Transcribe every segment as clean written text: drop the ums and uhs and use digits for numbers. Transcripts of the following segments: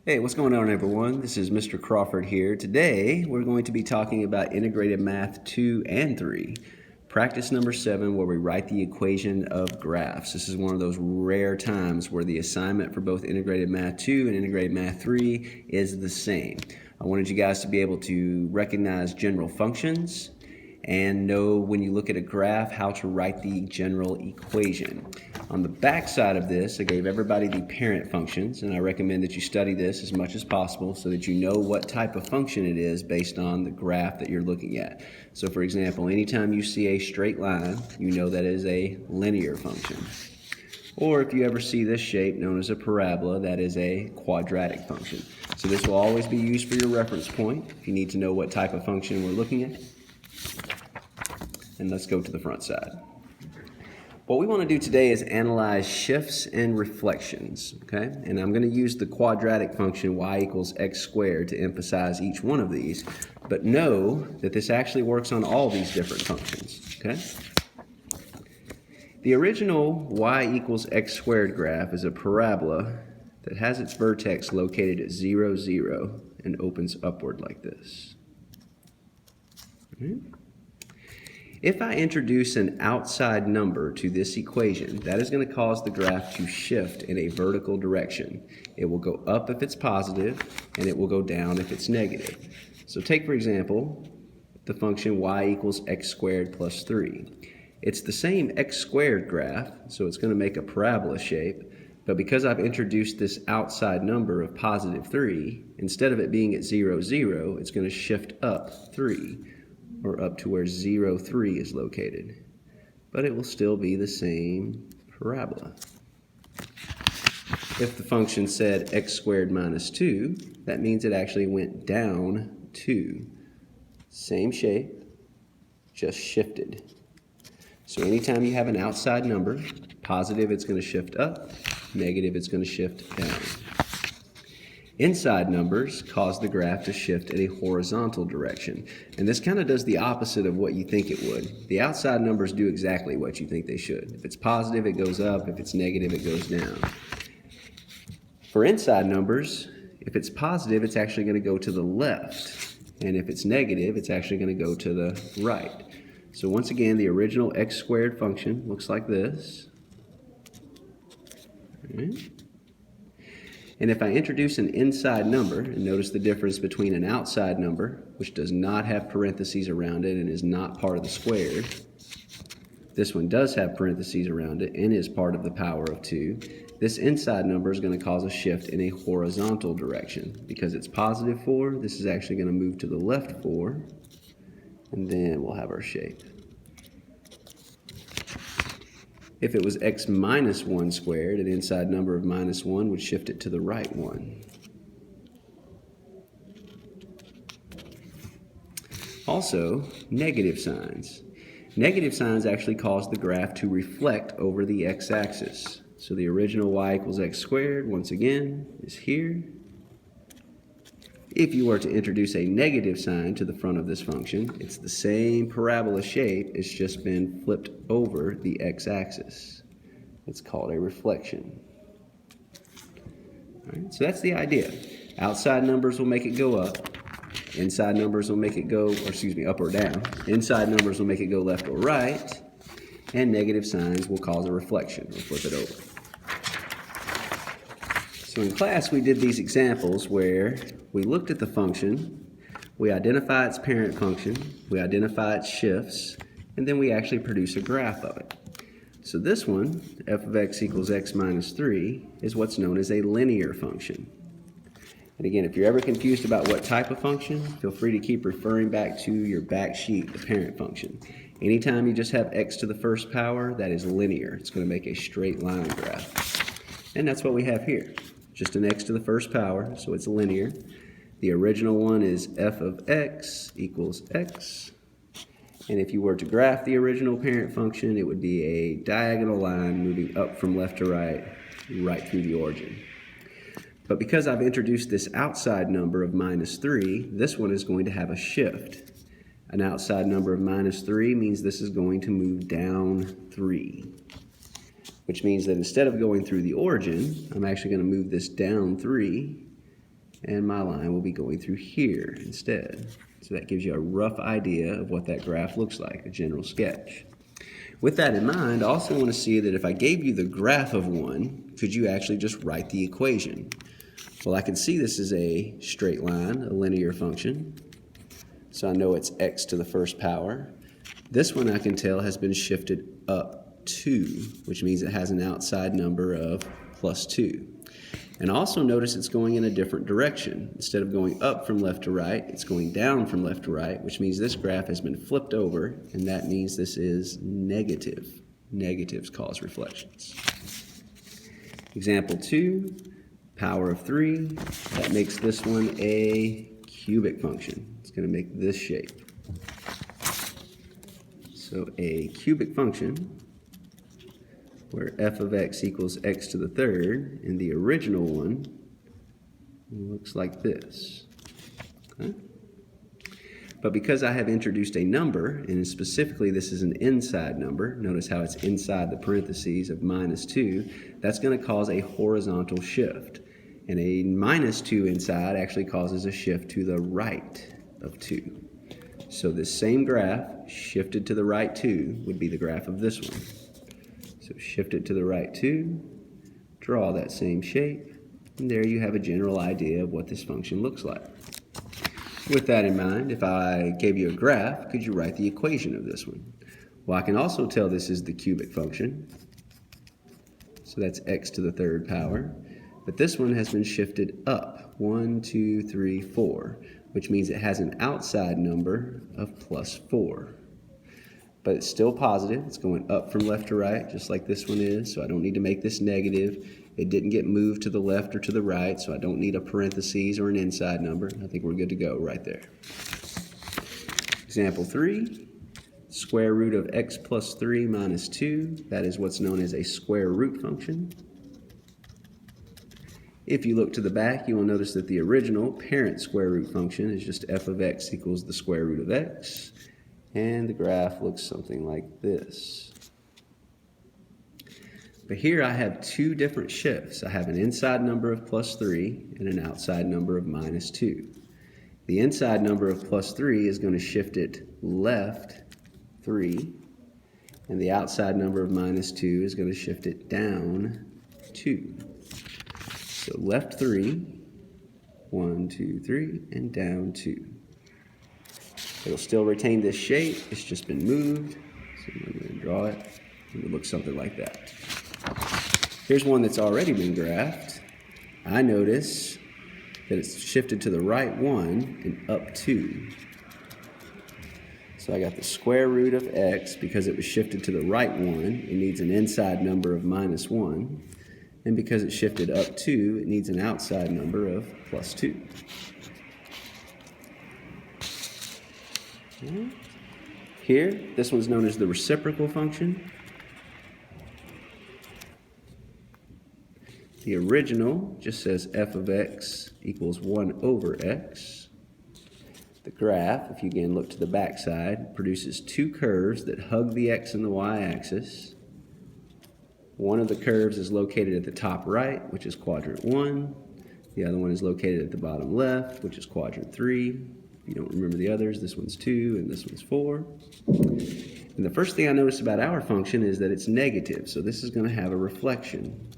Hey, what's going on, everyone? This is Mr. Crawford here. Today, we're going to be talking about Integrated Math 2 and 3, practice number 7, where we write the equation of graphs. This is one of those rare times where the assignment for both Integrated Math 2 and Integrated Math 3 is the same. I wanted you guys to be able to recognize general functions and know when you look at a graph how to write the general equation. On the back side of this, I gave everybody the parent functions, and I recommend that you study this as much as possible so that you know what type of function it is based on the graph that you're looking at. So for example, anytime you see a straight line, you know that is a linear function. Or if you ever see this shape known as a parabola, that is a quadratic function. So this will always be used for your reference point if you need to know what type of function we're looking at. And let's go to the front side. What we want to do today is analyze shifts and reflections, okay? And I'm going to use the quadratic function y equals x squared to emphasize each one of these, but know that this actually works on all these different functions, okay? The original y equals x squared graph is a parabola that has its vertex located at 0, 0 and opens upward like this. All right? If I introduce an outside number to this equation, that is going to cause the graph to shift in a vertical direction. It will go up if it's positive, and it will go down if it's negative. So take, for example, the function y equals x squared plus 3. It's the same x squared graph, so it's going to make a parabola shape, but because I've introduced this outside number of positive 3, instead of it being at 0, 0, it's going to shift up 3. Or up to where 0, 3 is located. But it will still be the same parabola. If the function said x squared minus 2, that means it actually went down 2. Same shape, just shifted. So anytime you have an outside number, positive it's going to shift up, negative it's going to shift down. Inside numbers cause the graph to shift in a horizontal direction. And this kind of does the opposite of what you think it would. The outside numbers do exactly what you think they should. If it's positive, it goes up. If it's negative, it goes down. For inside numbers, if it's positive, it's actually going to go to the left. And if it's negative, it's actually going to go to the right. So once again, the original x squared function looks like this. All right. And if I introduce an inside number, and notice the difference between an outside number, which does not have parentheses around it and is not part of the squared. This one does have parentheses around it and is part of the power of 2. This inside number is going to cause a shift in a horizontal direction. Because it's positive 4, this is actually going to move to the left 4, and then we'll have our shape. If it was x minus 1 squared, an inside number of minus 1 would shift it to the right 1. Also, negative signs. Negative signs actually cause the graph to reflect over the x-axis. So the original y equals x squared, once again, is here. If you were to introduce a negative sign to the front of this function, it's the same parabola shape, it's just been flipped over the x-axis. It's called a reflection. All right, so that's the idea. Outside numbers will make it go up. Inside numbers will make it go, up or down. Inside numbers will make it go left or right. And negative signs will cause a reflection or flip it over. So in class, we did these examples where we looked at the function, we identify its parent function, we identify its shifts, and then we actually produce a graph of it. So this one, f of x equals x minus 3, is what's known as a linear function. And again, if you're ever confused about what type of function, feel free to keep referring back to your back sheet, the parent function. Anytime you just have x to the first power, that is linear. It's going to make a straight line graph. And that's what we have here. Just an x to the first power, so it's linear. The original one is f of x equals x. And if you were to graph the original parent function, it would be a diagonal line moving up from left to right, right through the origin. But because I've introduced this outside number of minus 3, this one is going to have a shift. An outside number of minus 3 means this is going to move down 3. Which means that instead of going through the origin, I'm actually going to move this down 3 and my line will be going through here instead. So that gives you a rough idea of what that graph looks like, a general sketch. With that in mind, I also want to see that if I gave you the graph of one, could you actually just write the equation? Well, I can see this is a straight line, a linear function. So I know it's x to the first power. This one I can tell has been shifted up 2, which means it has an outside number of plus 2. And also notice it's going in a different direction. Instead of going up from left to right, it's going down from left to right, which means this graph has been flipped over, and that means this is negative. Negatives cause reflections. Example 2, power of 3. That makes this one a cubic function. It's going to make this shape. So a cubic function where f of x equals x to the third, and the original one looks like this. Okay? But because I have introduced a number, and specifically this is an inside number, notice how it's inside the parentheses of minus 2, that's going to cause a horizontal shift. And a minus 2 inside actually causes a shift to the right of 2. So this same graph shifted to the right 2 would be the graph of this one. So shift it to the right 2, draw that same shape, and there you have a general idea of what this function looks like. With that in mind, if I gave you a graph, could you write the equation of this one? Well, I can also tell this is the cubic function. So that's x to the third power. But this one has been shifted up, 1, 2, 3, 4, which means it has an outside number of plus 4. But it's still positive. It's going up from left to right, just like this one is, so I don't need to make this negative. It didn't get moved to the left or to the right, so I don't need a parentheses or an inside number. I think we're good to go right there. Example 3, square root of x plus 3 minus 2. That is what's known as a square root function. If you look to the back, you will notice that the original parent square root function is just f of x equals the square root of x. And the graph looks something like this. But here I have two different shifts. I have an inside number of plus 3 and an outside number of minus 2. The inside number of plus 3 is going to shift it left 3, and the outside number of minus 2 is going to shift it down 2. So left 3, 1, 2, 3, and down 2. It'll still retain this shape, it's just been moved. So I'm going to draw it, and it looks something like that. Here's one that's already been graphed. I notice that it's shifted to the right 1 and up 2. So I got the square root of x, because it was shifted to the right 1, it needs an inside number of minus 1. And because it shifted up 2, it needs an outside number of plus 2. Here, this one's known as the reciprocal function. The original just says f of x equals 1 over x. The graph, if you again look to the back side, produces two curves that hug the x and the y-axis. One of the curves is located at the top right, which is quadrant 1. The other one is located at the bottom left, which is quadrant 3. If you don't remember the others, this one's 2 and this one's 4. And the first thing I notice about our function is that it's negative, so this is going to have a reflection.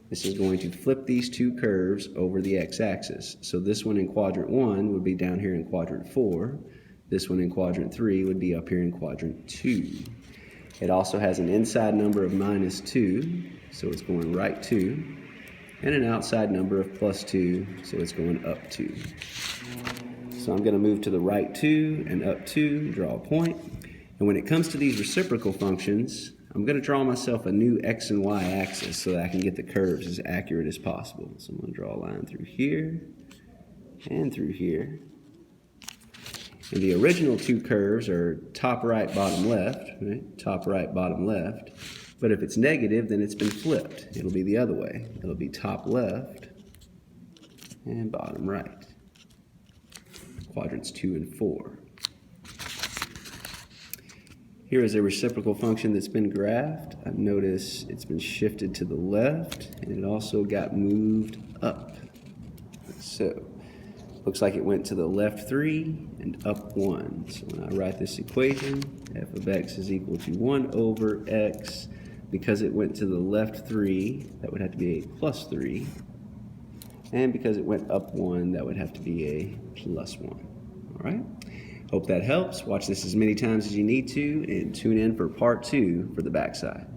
This is going to flip these two curves over the x-axis. So this one in quadrant 1 would be down here in quadrant 4. This one in quadrant 3 would be up here in quadrant 2. It also has an inside number of minus 2, so it's going right 2, and an outside number of plus 2, so it's going up 2. So I'm going to move to the right 2 and up 2, draw a point. And when it comes to these reciprocal functions, I'm going to draw myself a new x and y axis so that I can get the curves as accurate as possible. So I'm going to draw a line through here and through here. And the original two curves are top right, bottom left, right? Top right, bottom left. But if it's negative, then it's been flipped. It'll be the other way. It'll be top left and bottom right. Quadrants 2 and 4. Here is a reciprocal function that's been graphed. I've noticed it's been shifted to the left, and it also got moved up. So looks like it went to the left 3 and up 1. So when I write this equation, f of x is equal to 1 over x. Because it went to the left 3, that would have to be a plus 3. And because it went up 1, that would have to be a plus 1. All right? Hope that helps. Watch this as many times as you need to, and tune in for part 2 for the backside.